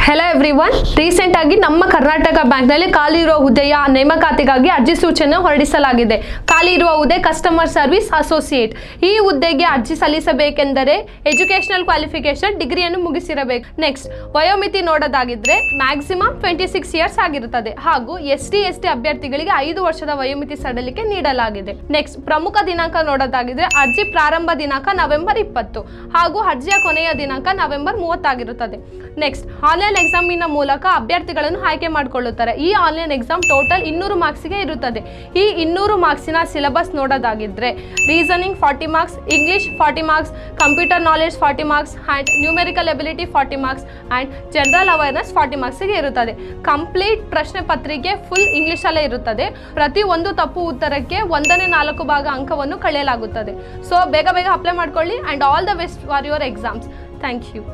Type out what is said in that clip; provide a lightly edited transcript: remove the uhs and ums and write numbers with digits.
Hello everyone, recent ಆಗಿ ನಮ್ಮ ಕರ್ನಾಟಕ ಬ್ಯಾಂಕ್ನಲ್ಲಿ ಖಾಲಿ ಇರುವ ಹುದ್ದೆಯ ನೇಮಕಾತಿಗಾಗಿ ಅರ್ಜಿ ಸೂಚನೆ ಹೊರಡಿಸಲಾಗಿದೆ. ಖಾಲಿ ಇರುವ ಹುದ್ದೆ ಕಸ್ಟಮರ್ ಸರ್ವಿಸ್ ಅಸೋಸಿಯೇಟ್. ಈ ಹುದ್ದೆಗೆ ಅರ್ಜಿ ಸಲ್ಲಿಸಬೇಕೆಂದರೆ ಎಜುಕೇಶನಲ್ ಕ್ವಾಲಿಫಿಕೇಶನ್ ಡಿಗ್ರಿಯನ್ನು ಮುಗಿಸಿರಬೇಕು. ನೆಕ್ಸ್ಟ್, ವಯೋಮಿತಿ ನೋಡೋದಾಗಿದ್ರೆ ಮ್ಯಾಕ್ಸಿಮಮ್ 26 ಇಯರ್ಸ್ ಆಗಿರುತ್ತದೆ ಹಾಗೂ ST ಅಭ್ಯರ್ಥಿಗಳಿಗೆ 5 ವರ್ಷದ ವಯೋಮಿತಿ ಸಡಲಿಕೆ ನೀಡಲಾಗಿದೆ. ನೆಕ್ಸ್ಟ್, ಪ್ರಮುಖ ದಿನಾಂಕ ನೋಡೋದಾಗಿದ್ರೆ ಅರ್ಜಿ ಪ್ರಾರಂಭ ದಿನಾಂಕ ನವೆಂಬರ್ 20 ಹಾಗೂ ಅರ್ಜಿಯ ಕೊನೆಯ ದಿನಾಂಕ ನವೆಂಬರ್ 30 ಆಗಿರುತ್ತದೆ. ನೆಕ್ಸ್ಟ್, ಆನ್ಲೈನ್ ಎಕ್ಸಾಮಿನ ಮೂಲಕ ಅಭ್ಯರ್ಥಿಗಳನ್ನು ಆಯ್ಕೆ ಮಾಡಿಕೊಳ್ಳುತ್ತಾರೆ. ಈ ಆನ್ಲೈನ್ ಎಕ್ಸಾಮ್ ಟೋಟಲ್ 200 ಮಾರ್ಕ್ಸ್ಗೆ ಇರುತ್ತದೆ. ಈ 200 ಮಾರ್ಕ್ಸಿನ ಸಿಲೆಬಸ್ ನೋಡೋದಾಗಿದ್ರೆ reasoning 40 marks, English 40 marks, computer knowledge 40 marks and numerical ability 40 marks and general awareness 40 ಮಾರ್ಕ್ಸ್ಗೆ ಇರುತ್ತದೆ. ಕಂಪ್ಲೀಟ್ ಪ್ರಶ್ನೆ ಪತ್ರಿಕೆ ಫುಲ್ ಇಂಗ್ಲಿಷಲ್ಲೇ ಇರುತ್ತದೆ. ಪ್ರತಿ ಒಂದು ತಪ್ಪು ಉತ್ತರಕ್ಕೆ 1/4 ಭಾಗ ಅಂಕವನ್ನು ಕಳೆಯಲಾಗುತ್ತದೆ. ಸೊ ಬೇಗ ಅಪ್ಲೈ ಮಾಡ್ಕೊಳ್ಳಿ and all the best for your exams. Thank you.